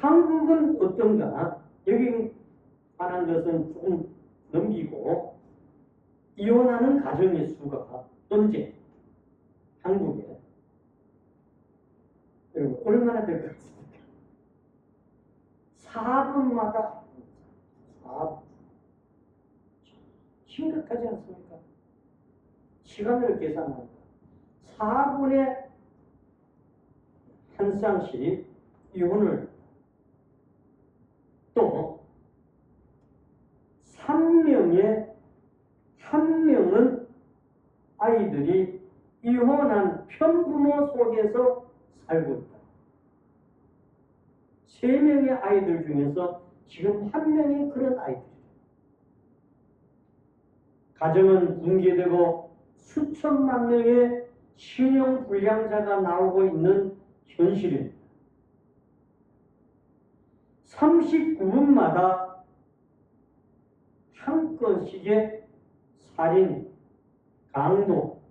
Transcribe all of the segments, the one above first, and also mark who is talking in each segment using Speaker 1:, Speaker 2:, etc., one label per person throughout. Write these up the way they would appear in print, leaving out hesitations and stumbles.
Speaker 1: 한국은 어떤가? 여기 관한 것은 조금 넘기고, 이혼하는 가정의 수가 현재 한국에 여러분 얼마나 될 것 같습니까? 4분마다 4분. 심각하지 않습니까? 시간을 계산하니까 4분의 한 쌍씩 이혼을, 또 3명의 1명은 아이들이 이혼한 편부모 속에서 살고 있다. 3명의 아이들 중에서 지금 1명이 그런 아이들이다. 가정은 붕괴되고 수천만 명의 신용불량자가 나오고 있는 현실입니다. 39분마다 한 건씩의 살인, 강도,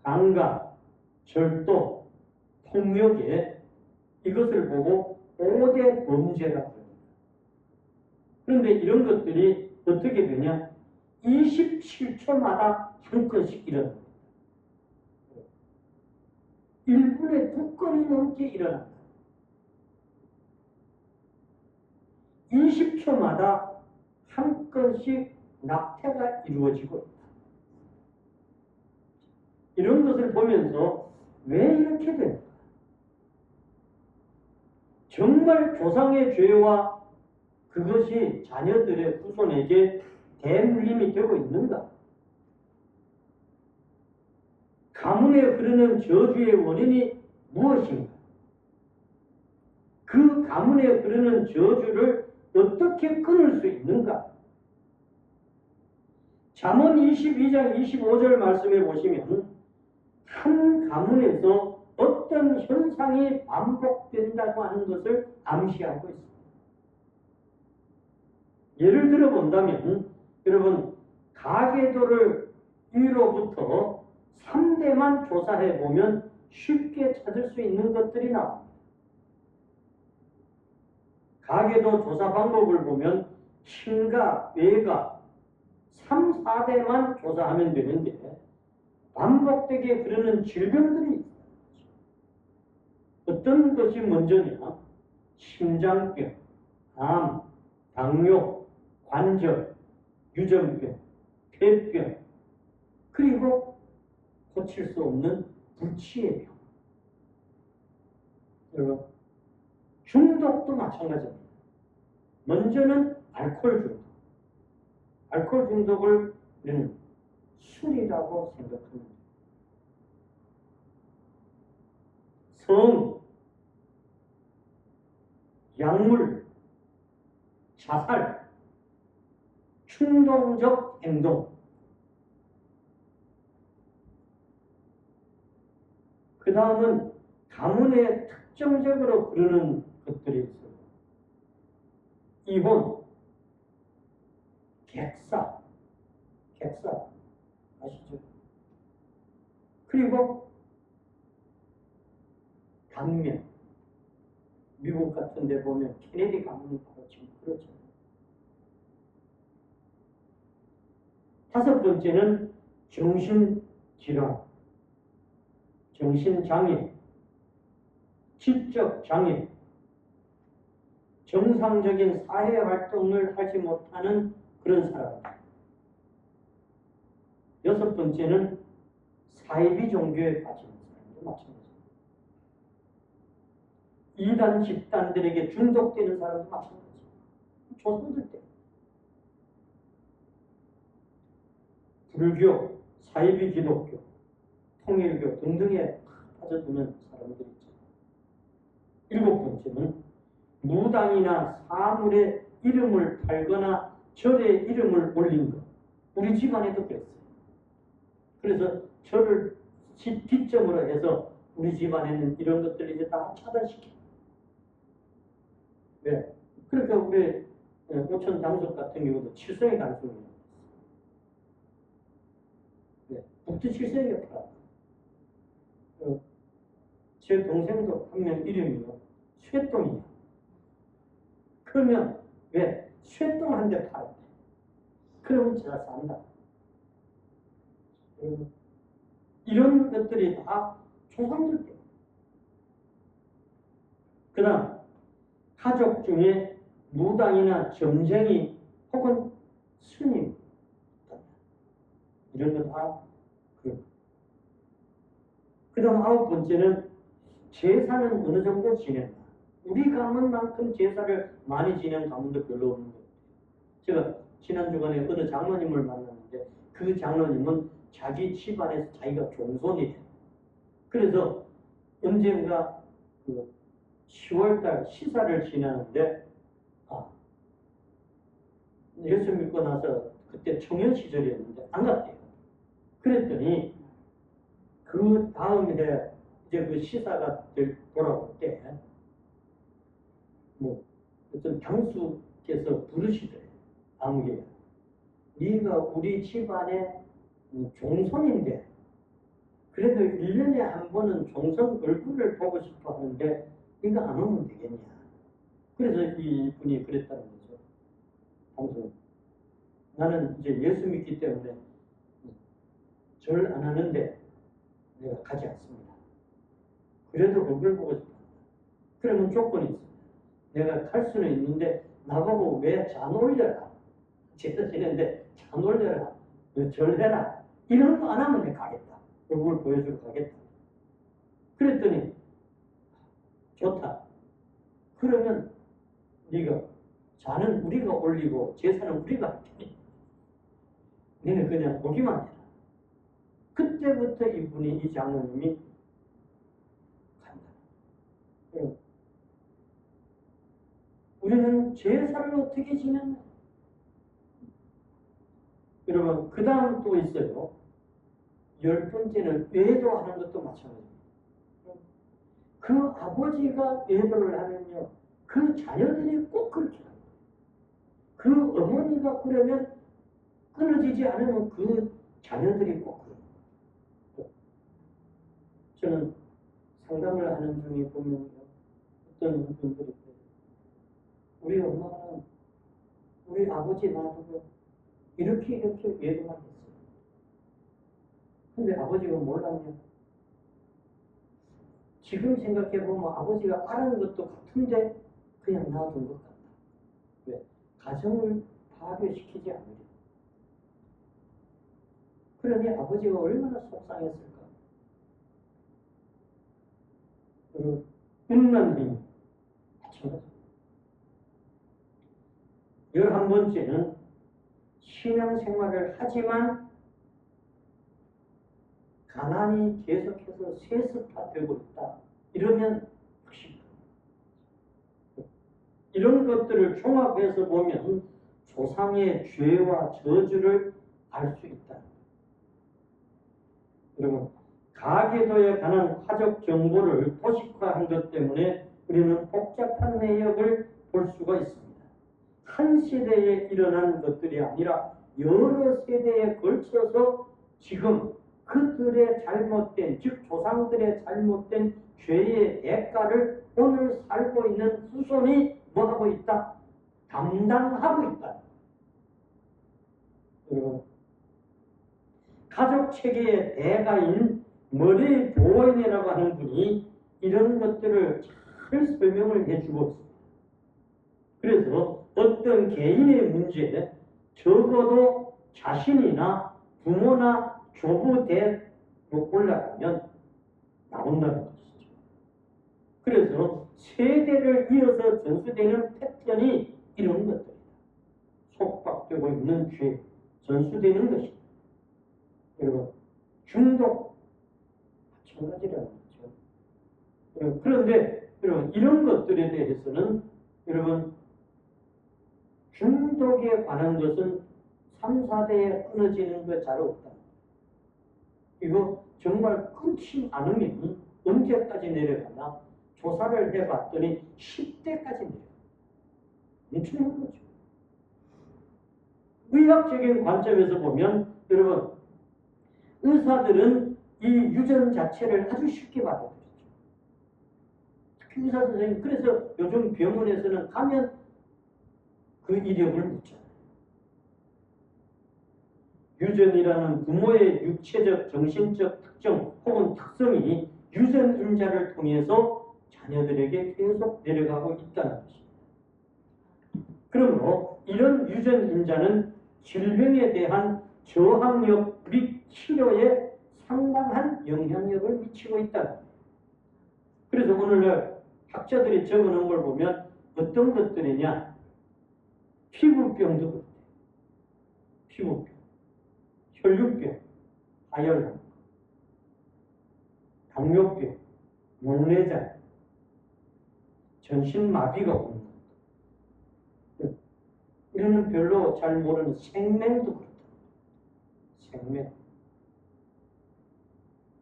Speaker 1: 강간, 절도, 폭력에 이것을 보고 5대 범죄라고 합니다. 그런데 이런 것들이 어떻게 되냐? 27초마다 한 건씩 일어납니다. 1분에 2건이 넘게 일어납니다. 20초마다 한 건씩 낙태가 이루어지고 있다. 이런 것을 보면서 왜 이렇게 될까? 정말 조상의 죄와 그것이 자녀들의 후손에게 대물림이 되고 있는가? 가문에 흐르는 저주의 원인이 무엇인가? 그 가문에 흐르는 저주를 어떻게 끊을 수 있는가? 잠언 22장 25절 말씀에 보시면 한 가문에서 어떤 현상이 반복된다고 하는 것을 암시하고 있습니다. 예를 들어 본다면 여러분, 가계도를 1로부터 3대만 조사해 보면 쉽게 찾을 수 있는 것들이 나옵니다. 가계도 조사 방법을 보면 친가, 외가 3, 4대만 조사하면 되는데 반복되게 흐르는 질병들이 있어요. 어떤 것이 먼저냐? 심장병, 암, 당뇨, 관절, 유전병, 폐병, 그리고 고칠 수 없는 불치의 병. 여러분, 중독도 마찬가지입니다. 먼저는 알코올 중독. 알코올 중독을 우리는 술이라고 생각합니다. 성, 약물, 자살, 충동적 행동, 그 다음은 가문에 특정적으로 흐르는 것들이 있어요. 이혼, 객사 아시죠? 그리고 강명, 미국 같은 데 보면 케네디 가문이 바로 지금 그렇죠. 5번째는 정신질환, 정신장애, 지적장애, 정상적인 사회활동을 하지 못하는 그런 사람. 6번째는 사이비 종교에 빠지는 사람도 마찬가지입니다. 이단 집단들에게 중독되는 사람도 마찬가지입니다. 조선들 때 불교, 사이비 기독교, 통일교 등등에 빠져드는 사람들이 있죠. 7번째는 무당이나 사물의 이름을 팔거나 절의 이름을 올린 것. 우리 집안에도 그랬어요. 그래서 절을 뒷점으로 해서 우리 집안에는 이런 것들을 이제 다 차단시켜. 왜? 그러니까 우리 오천 장속 같은 경우도 칠성의 단순이에요. 네. 북두 칠성이 팔아. 제 동생도 한 명 이름이요. 쇠똥이야. 그러면 왜? 쇠똥 한 대 팔았대. 그러면 제가 산다. 이런 것들이 다 조상들 때문에. 그 다음 가족 중에 무당이나 점쟁이 혹은 스님 이런 거 다 그 다음 9번째는 제사는 어느 정도 지낸다. 우리 가문 만큼 제사를 많이 지내는 가문도 별로 없는 거예요. 제가 지난 주간에 어느 장로님을 만났는데 그 장로님은 자기 집안에서 자기가 종손이 돼요. 그래서 언젠가 그 10월달 시사를 지내는데 예수 믿고 나서 그때 청년 시절이었는데 안 갔대요. 그랬더니 그 다음 해 이제 그 시사가 돌아올 때 뭐 어떤 장수께서 부르시더래요. 아무개 네가 우리 집안의 종손인데 그래도 1년에 한 번은 종손 얼굴을 보고 싶어 하는데 네가 안 오면 되겠냐. 그래서 이분이 그랬다는 거죠. 방송. 나는 이제 예수 믿기 때문에 절 안 하는데 내가 가지 않습니다. 그래도 얼굴 보고 싶어. 그러면 조건이 있습니다. 내가 갈 수는 있는데 나보고 왜 잔 올려라. 제사 지내는데 잔 올려라. 절해라. 이런 거 안 하면 내가 가겠다. 얼굴 보여주러 가겠다. 그랬더니 좋다. 그러면 네가 잔은 우리가 올리고 제사는 우리가 할 테니 너는 그냥 보기만 해라. 그때부터 이분이 이 장로님이 간다. 우리는 제사를 어떻게 지냈나? 여러분 그 다음 또 있어요. 10번째는 외도하는 것도 마찬가지입니다. 그 아버지가 외도를 하면요. 그 자녀들이 꼭 그렇게 합니다. 그 어머니가 그러면 끊어지지 않으면 그 자녀들이 꼭 그래요. 저는 상담을 하는 중에 보면 어떤 분들이 우리 엄마는 우리 아버지 놔두고 이렇게 외도만 했어요. 근데 아버지가 몰랐냐? 지금 생각해보면 아버지가 알아는 것도 같은데 그냥 놔둔 것 같다. 왜? 가정을 파괴시키지 않으려. 그러니 아버지가 얼마나 속상했을까? 그리고 음란 행 마찬가지. 11번째는 신앙생활을 하지만 가난이 계속해서 세습화되고 있다. 이러면 확실히 이런 것들을 종합해서 보면 조상의 죄와 저주를 알 수 있다. 여러분 가계도에 관한 화적 정보를 도식화한 것 때문에 우리는 복잡한 내역을 볼 수가 있습니다. 한 세대에 일어난 것들이 아니라 여러 세대에 걸쳐서 지금 그들의 잘못된, 즉 조상들의 잘못된 죄의 대가를 오늘 살고 있는 후손이 뭐하고 있다? 담당하고 있다. 여러분 가족 체계의 대가인 머리 보원이라고 하는 분이 이런 것들을 잘 설명을 해주고 있습니다. 그래서 어떤 개인의 문제에 적어도 자신이나 부모나 조부대로 올라가면 나온다는 것이죠. 그래서 세대를 이어서 전수되는 패턴이 이런 것들이다. 속박되고 있는 죄, 전수되는 것이다. 여러분, 중독 마찬가지라는 거죠. 그런데 여러분 이런 것들에 대해서는 여러분 중독에 관한 것은 3, 4대에 끊어지는 것 잘 없다. 이거 정말 끊지 않으면 언제까지 내려가나 조사를 해봤더니 10대까지 내려가. 엄청난 거죠. 의학적인 관점에서 보면 여러분 의사들은 이 유전 자체를 아주 쉽게 받아들이죠. 특히 의사 선생님 그래서 요즘 병원에서는 가면 그 이력을 묻잖아요. 유전이라는 부모의 육체적, 정신적 특정 혹은 특성이 유전인자를 통해서 자녀들에게 계속 내려가고 있다는 것입니다. 그러므로 이런 유전인자는 질병에 대한 저항력 및 치료에 상당한 영향력을 미치고 있다는 거예요. 그래서 오늘날 학자들이 적어놓은 걸 보면 어떤 것들이냐? 피부병도 그렇대요. 피부병, 혈류병, 하혈증, 당뇨병, 목내장, 전신마비가 오는 것. 우리는 별로 잘 모르는 생맹도 그렇다. 생맹.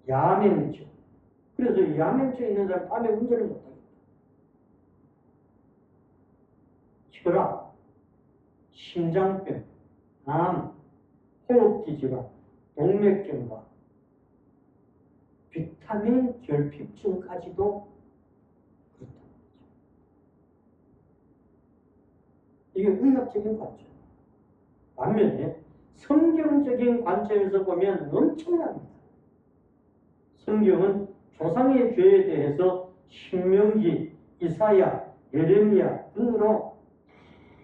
Speaker 1: 야맹증. 그래서 야맹증 있는 사람 밤에 운전을 못하겠다. 혈압, 심장병, 암, 호흡기 질환, 동맥경화, 비타민 결핍증까지도 그렇다. 이게 의학적인 관점. 반면에 성경적인 관점에서 보면 엄청납니다. 성경은 조상의 죄에 대해서 신명기, 이사야, 예레미야 등으로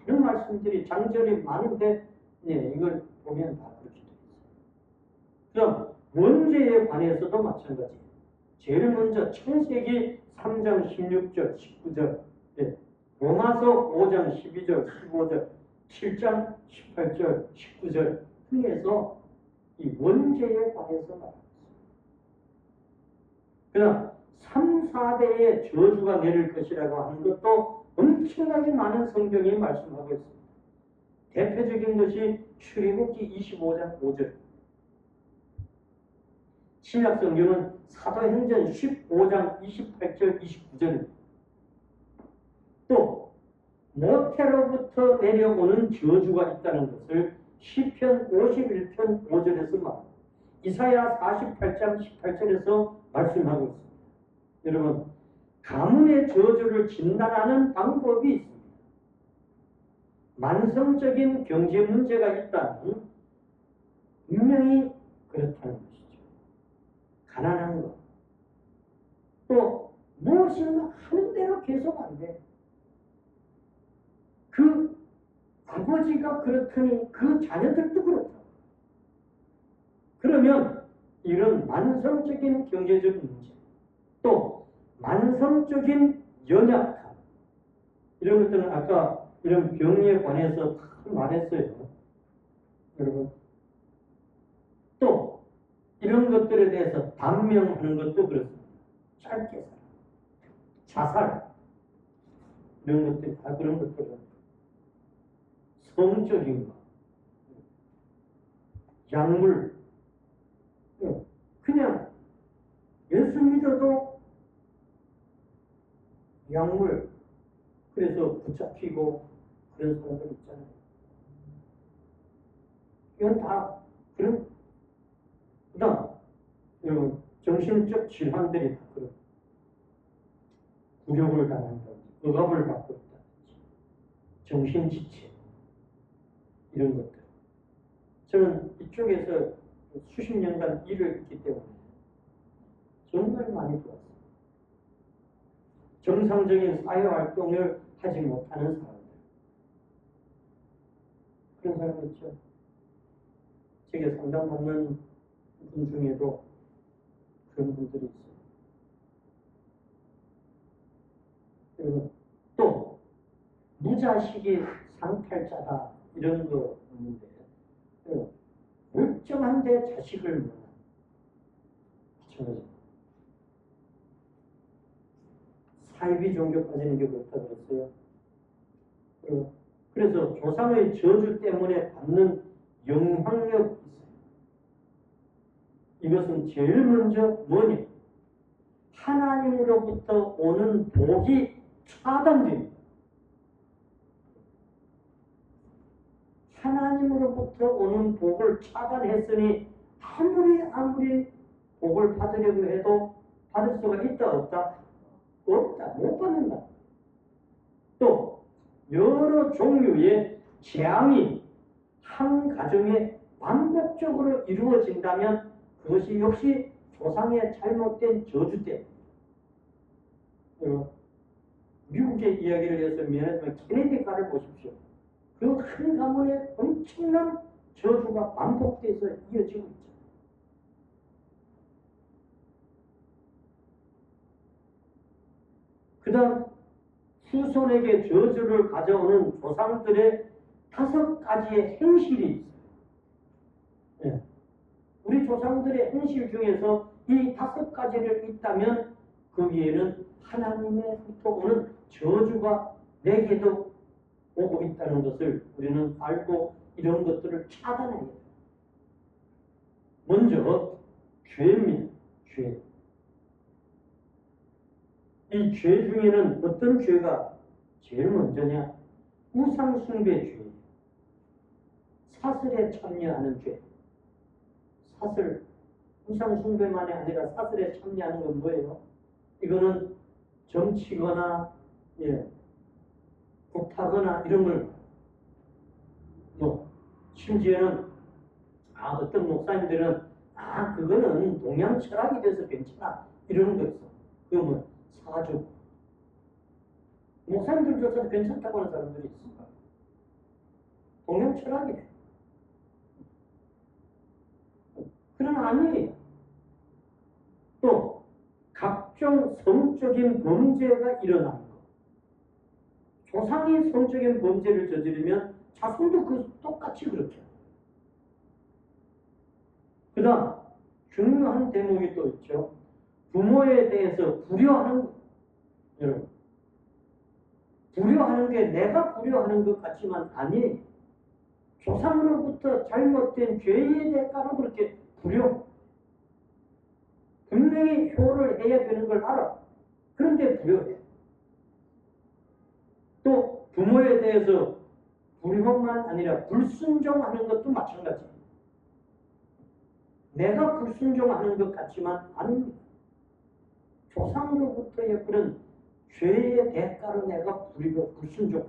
Speaker 1: 이런 말씀들이 장절이 많은데 이걸 보면 다 그렇게 되어 있어요. 그럼 원죄에 관해서도 마찬가지예요. 제일 먼저 창세기 3장 16절, 19절, 로마서 5장 12절, 15절, 7장 18절, 19절 등에서 이 원죄에 관해서 말합니다. 그다음 3, 4대의 저주가 내릴 것이라고 하는 것도 엄청나게 많은 성경이 말씀하고 있습니다. 대표적인 것이 출애굽기 25장 5절. 신약 성경은 사도행전 15장 28절 29절입니다. 또 모태로부터 내려오는 저주가 있다는 것을 시편 51편 5절에서 말합니다. 이사야 48장 18절에서 말씀하고 있습니다. 여러분, 가문의 저주를 진단하는 방법이 있습니다. 만성적인 경제 문제가 있다면 분명히 그렇다는 것이죠. 가난한 것. 또 무엇인가 하는 대로 계속 안 돼. 그 아버지가 그렇더니 그 자녀들도 그렇다. 그러면 이런 만성적인 경제적 문제, 또 만성적인 연약함, 이런 것들은 아까 이런 병에 관해서 다 말했어요. 여러분. 또 이런 것들에 대해서 단명하는 것도 그렇습니다. 짧게 살아. 자살. 이런 것들 다 그런 것들은 성적인 것. 약물. 그냥 예수 믿어도 약물. 그래서 붙잡히고 그런 사람들 있잖아요. 이건 다 그런, 그다음 정신적 질환들이 다 그런, 굴욕을 당한다든지, 억압을 받고 있다든지, 정신지체, 이런 것들. 저는 이쪽에서 수십 년간 일을 했기 때문에 정말 많이 보았어요. 정상적인 사회활동을 하지 못하는 사람들. 그런 사람 있죠. 제게 상담받는 분 중에도 그런 분들이 있어요. 그리고 또 무자식이 상탈자다 이런 거 있는데 멀쩡한데 자식을 못 낳는. 마찬가지입니다. 사이비 종교 빠지는 게 그렇다고 그랬어요. 그래서 조상의 저주 때문에 받는 영향력이 있어요. 이것은 제일 먼저 뭐냐? 하나님으로부터 오는 복이 차단됩니다. 하나님으로부터 오는 복을 차단했으니 아무리 복을 받으려고 해도 받을 수가 있다 없다? 없다. 못 받는다. 또 여러 종류의 재앙이 한 가정에 반복적으로 이루어진다면 그것이 역시 조상의 잘못된 저주 때문입니다. 미국의 이야기를 해서 미안하지만 케네디가를 보십시오. 그 한 가문에 엄청난 저주가 반복돼서 이어지고 있죠. 그 다음 후손에게 저주를 가져오는 조상들의 5가지의 행실이 있어요. 네. 우리 조상들의 행실 중에서 이 5가지를 있다면 거기에는 하나님의부터 오는 저주가 내게도 오고 있다는 것을 우리는 알고 이런 것들을 차단해야 돼요. 먼저 죄입니다. 죄. 이 죄 중에는 어떤 죄가 제일 먼저냐? 우상숭배 죄, 사슬에 참여하는 죄. 사슬, 우상숭배만이 아니라 사슬에 참여하는 건 뭐예요? 이거는 점치거나 굿하거나 이런 걸 심지어는 어떤 목사님들은 그거는 동양 철학이 돼서 괜찮아 이러는 거 있어. 그거 뭐 사주 목사님들조차도 괜찮다고 하는 사람들이 있어. 동양 철학이래. 그러나 아니에요. 또 각종 성적인 범죄가 일어나는 거. 조상이 성적인 범죄를 저지르면 자손도 똑같이 그렇게 해요. 그 다음 중요한 대목이 또 있죠. 부모에 대해서 불효하는 것. 여러분, 불효하는 게 내가 불효하는 것 같지만 아니에요. 조상으로부터 잘못된 죄의 대가로 그렇게 불효. 분명히 효를 해야 되는 걸 알아. 그런데 불효해. 또 부모에 대해서 불효만 아니라 불순종하는 것도 마찬가지예요. 내가 불순종하는 것 같지만 아닙니다. 조상으로부터의 그런 죄의 대가로 내가 불순종.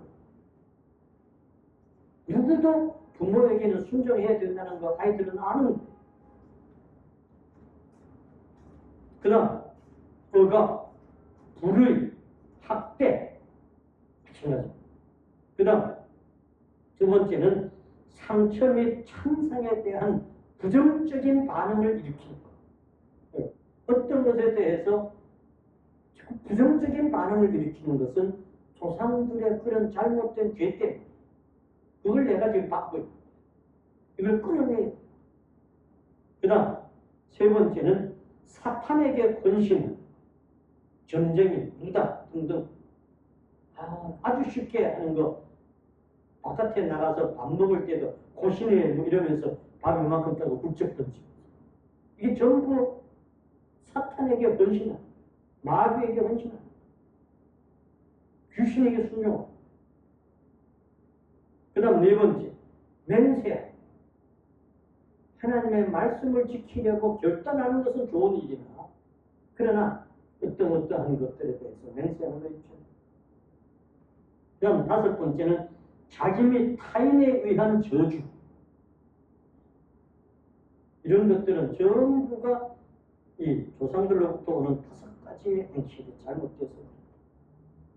Speaker 1: 누구도 부모에게는 순종해야 된다는 거 아이들은 아는 거예요. 그 다음 억압, 불의, 학대 마찬가지입니다. 그 다음 두 번째는 상처 및 참상에 대한 부정적인 반응을 일으키는 것. 어떤 것에 대해서 부정적인 반응을 일으키는 것은 조상들의 그런 잘못된 죄 때문에 그걸 내가 지금 받고 있고 이걸 끊어내요. 그 다음 세 번째는 사탄에게 헌신, 전쟁이, 무다 등등 아주 쉽게 하는 거. 바깥에 나가서 밥 먹을 때도 고시네 뭐 이러면서 밥 이만큼 따고 훌쩍 던지고 이게 전부 사탄에게 헌신하는, 마귀에게 헌신하는, 귀신에게 순종하는. 그 다음 네 번째, 맹세하는. 하나님의 말씀을 지키려고 결단하는 것은 좋은 일이나 그러나 어떠한 것들에 대해서 맹세하는 거 있죠. 그 다음 다섯 번째는 자기 및 타인에 의한 저주. 이런 것들은 전부가 이 조상들로부터 오는 5가지의 행실이 잘못돼서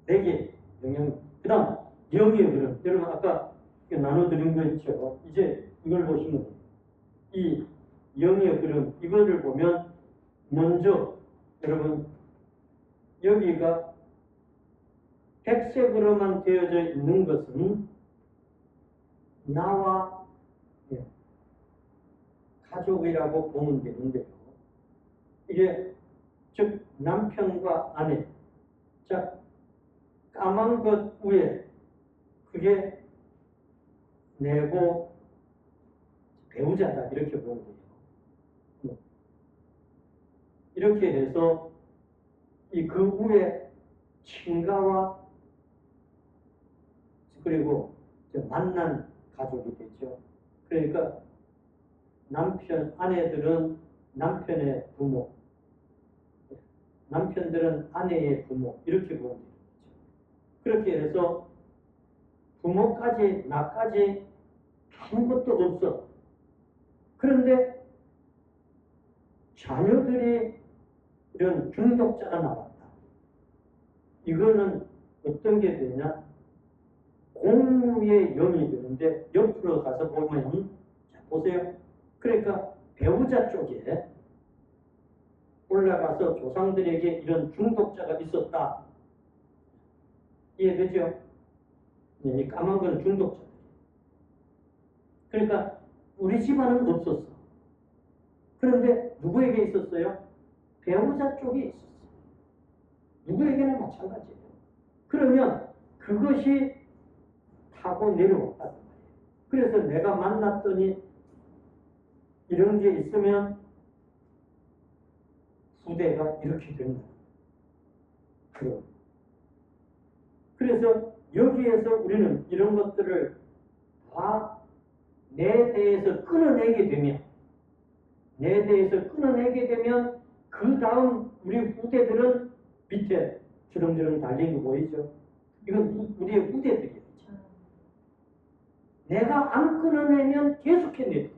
Speaker 1: 내게 영향이. 그 다음 영의 흐름. 여러분 아까 나눠드린 거 있죠. 이제 이걸 보시면 돼요. 이 영의 흐름, 이거를 보면 먼저 여러분 여기가 백색으로만 되어져 있는 것은 나와 가족이라고 보면 되는데요. 이게 즉 남편과 아내. 자, 까만 것 위에 그게 내고 배우자다 이렇게 보면 돼요. 이렇게 해서 그 위에 친가와 그리고 만난 가족이 되죠. 그러니까 남편, 아내들은 남편의 부모, 남편들은 아내의 부모 이렇게 보면 되죠. 그렇게 해서 부모까지 나까지 아무것도 없어. 그런데 자녀들이 이런 중독자가 나왔다. 이거는 어떤 게 되냐? 공무의 영이 되는데 옆으로 가서 보면, 자, 보세요. 그러니까 배우자 쪽에 올라가서 조상들에게 이런 중독자가 있었다. 이해되죠? 네, 이 까만 건 중독자. 그러니까 우리 집안은 없었어. 그런데 누구에게 있었어요? 배우자 쪽에 있었어. 누구에게나 마찬가지예요. 그러면 그것이 타고 내려왔단 말이에요. 그래서 내가 만났더니 이런 게 있으면 후대가 이렇게 된다. 그래서 여기에서 우리는 이런 것들을 다 내 대해서 끊어내게 되면 그 다음 우리 후대들은 밑에 주렁주렁 달린 거 보이죠? 이건 우리의 후대들이에요. 내가 안 끊어내면 계속해내요.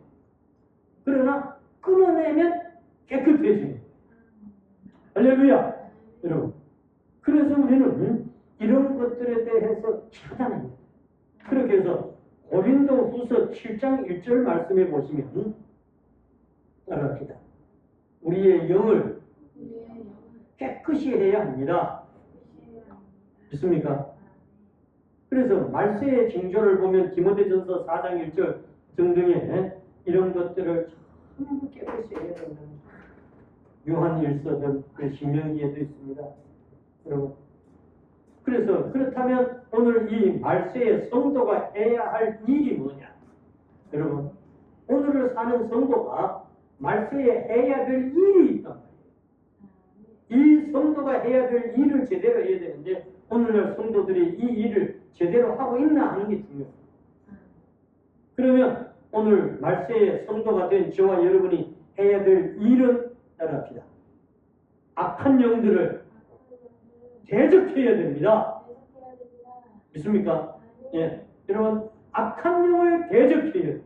Speaker 1: 그러나 끊어내면 깨끗해지는. 할렐루야! 여러분. 그래서 우리는 이런 것들에 대해서 차단해야 돼요. 그렇게 해서 고린도후서 7장 1절 말씀해 보시면 따라합시다. 우리의 영을 깨끗이 해야 합니다. 믿습니까? 그래서 말세의 징조를 보면 디모데전서 4장 1절 등등의 이런 것들을 전부 깨끗이 해야 된다. 요한일서든 신명기에도 있습니다. 여러분. 그래서 그렇다면 오늘 이 말세의 성도가 해야 할 일이 뭐냐? 여러분, 오늘을 사는 성도가 말세에 해야 될 일이 있단 말이에요. 이 성도가 해야 될 일을 제대로 해야 되는데 오늘날 성도들이 이 일을 제대로 하고 있나 하는 게 중요해요. 그러면 오늘 말세의 성도가 된 저와 여러분이 해야 될 일은 따라합시다. 악한 영들을 대적해야 됩니다. 믿습니까? 예. 여러분, 악한 영을 대적해야 돼요.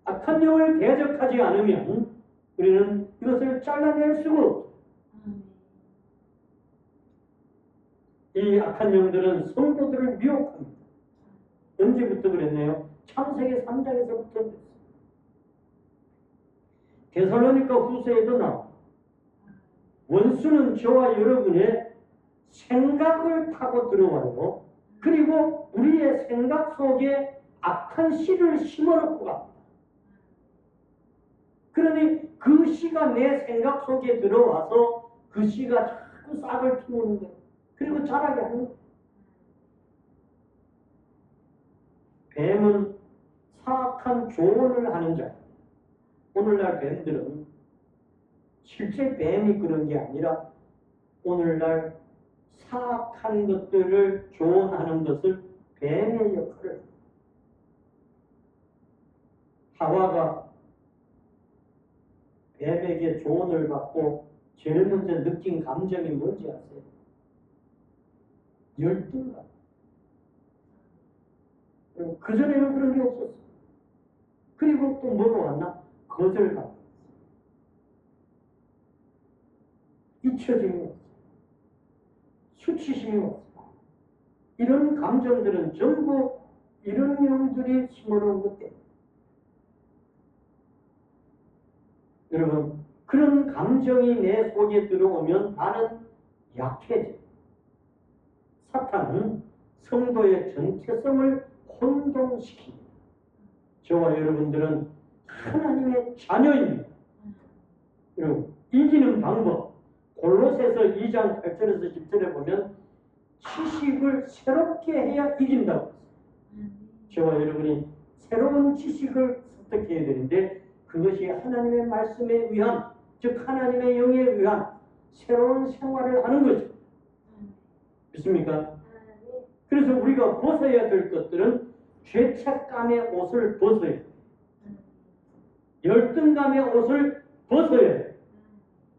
Speaker 1: 악한 영을 대적하지 않으면 우리는 이것을 잘라낼 수가 없어요. 이 악한 영들은 성도들을 미혹합니다. 언제부터 그랬네요? 창세기 3장에서부터 그랬어요. 데살로니가 후서에도 나와. 원수는 저와 여러분의 생각을 타고 들어와요. 그리고 우리의 생각 속에 악한 씨를 심어놓고 갑니다. 그러니 그 씨가 내 생각 속에 들어와서 그 씨가 자꾸 싹을 틔우는 거예요. 그리고 자라게 하는 거예요. 뱀은 사악한 조언을 하는 자예요. 오늘날 뱀들은 실제 뱀이 그런 게 아니라 오늘날 사악한 것들을 조언하는 것을 뱀의 역할을 해요. 하와가 뱀에게 조언을 받고 제일 먼저 느낀 감정이 뭔지 아세요? 열등감. 그전에는 그런 게 없었어. 그리고 또 뭐가 왔나? 거절감. 잊혀짐이 없어. 수치심이 없어. 이런 감정들은 전부 이런 영들이 심어놓은 것들. 여러분, 그런 감정이 내 속에 들어오면 나는 약해져. 사탄은 성도의 전체성을 혼동시킵니다. 저와 여러분들은 하나님의 자녀입니다. 여러분, 이기는 방법. 골로새서 2장 8절에서 10절에 보면 지식을 새롭게 해야 이긴다고 했어요. 저와 여러분이 새로운 지식을 습득해야 되는데 그것이 하나님의 말씀에 의한, 즉 하나님의 영에 의한 새로운 생활을 하는 것입니다. 믿습니까? 그래서 우리가 벗어야 될 것들은 죄책감의 옷을 벗어야 해요. 열등감의 옷을 벗어야 해요.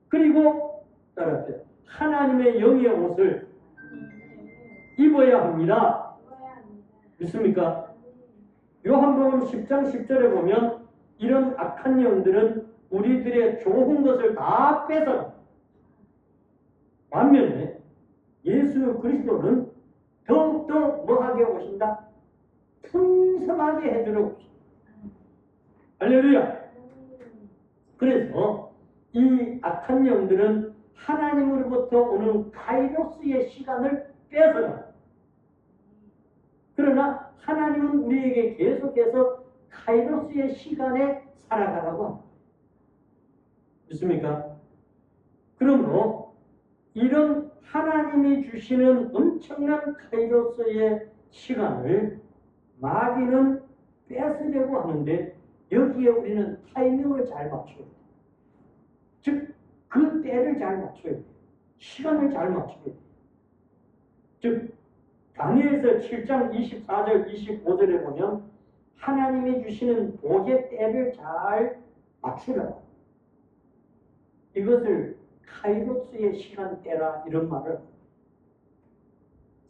Speaker 1: 그리고 따라하세요. 하나님의 영의 옷을 입어야 합니다. 믿습니까? 요한복음 10장 10절에 보면 이런 악한 영들은 우리들의 좋은 것을 다 뺏어 반면에 예수 그리스도는 더욱더 뭐하게 오신다? 풍성하게 해주러 오신다. 할렐루야. 그래서 이 악한 영들은 하나님으로부터 오는 카이로스의 시간을 뺏어가. 그러나 하나님은 우리에게 계속해서 카이로스의 시간에 살아가라고 합니다. 믿습니까? 그러므로 이런 하나님이 주시는 엄청난 카이로스의 시간을 마귀는 뺏으려고 하는데 여기에 우리는 타이밍을 잘 맞춰야 돼요. 즉, 그 때를 잘 맞춰야 돼요. 시간을 잘 맞춰야 돼요. 즉, 다니엘서 7장 24절 25절에 보면 하나님이 주시는 복의 때를 잘 맞추라. 이것을 카이로스의 시간대라 이런 말을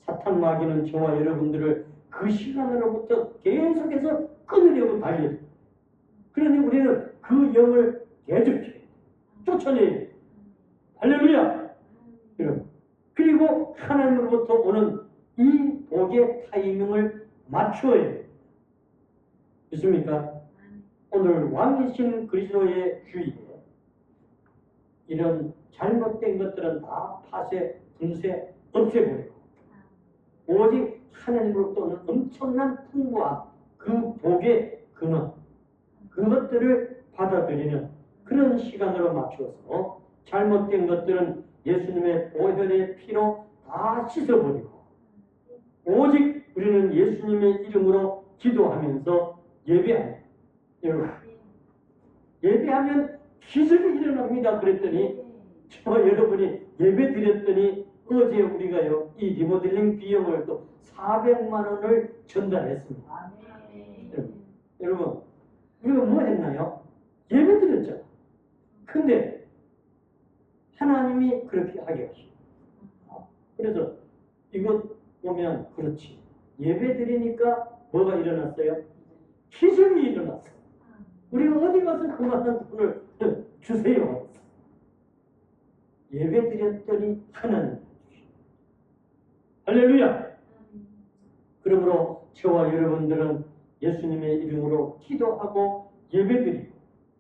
Speaker 1: 사탄 마귀는 저와 여러분들을 그 시간으로부터 계속해서 끊으려고 달려요. 그러니 우리는 그 영을 계속해야 쫓아내야 돼요. 할렐루야. 그리고 하나님으로부터 오는 이 복의 타이밍을 맞추어야 돼요. 믿습니까? 오늘 왕이신 그리스도의 주의에 이런 잘못된 것들은 다 파쇄, 분쇄, 없애버리고 오직 하나님으로부터 오는 엄청난 풍부한 그 복의 근원, 그것들을 받아들이는 그런 시간으로 맞추어서 잘못된 것들은 예수님의 보혈의 피로 다 씻어버리고 오직 우리는 예수님의 이름으로 기도하면서 예배합니다. 여러분, 예배하면 기적이 일어납니다. 그랬더니 저 여러분이 예배 드렸더니 어제 우리가요 이 리모델링 비용을 또 400만 원을 전달했습니다. 여러분 우리가 뭐 했나요? 예배 드렸죠. 근데 하나님이 그렇게 하게 하시고 그래서 이것 보면 그렇지. 예배 드리니까 뭐가 일어났어요? 기적이 일어났어요. 우리가 어디 가서 그만한 돈을 주세요. 예배 드렸더니 하나님. 할렐루야. 그러므로 저와 여러분들은 예수님의 이름으로 기도하고 예배드리고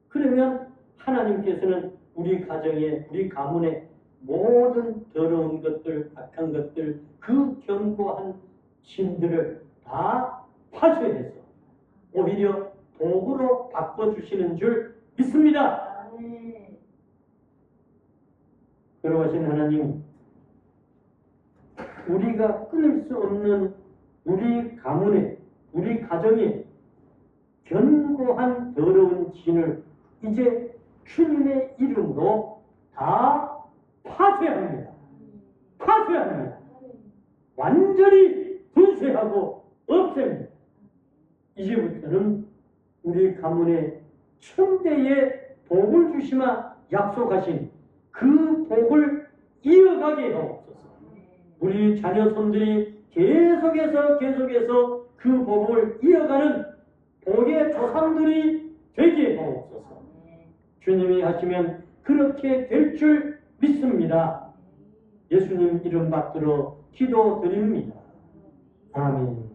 Speaker 1: 그러면 하나님께서는 우리 가정에 우리 가문에 모든 더러운 것들 악한 것들 그 견고한 짐들을 다 파쇄해서 오히려 복으로 바꿔주시는 줄 믿습니다. 그러하신 하나님 우리가 끊을 수 없는 우리 가문에 우리 가정에 견고한 더러운 진을 이제 주님의 이름으로 다 파쇄합니다. 파쇄합니다. 완전히 분쇄하고 없앱니다. 이제부터는 우리 가문에 천대의 복을 주시마 약속하신 그 복을 이어가게 하옵소서. 우리 자녀손들이 계속해서 그 복을 이어가는 복의 조상들이 되게 하옵소서. 주님이 하시면 그렇게 될 줄 믿습니다. 예수님 이름 받들어 기도드립니다. 아멘.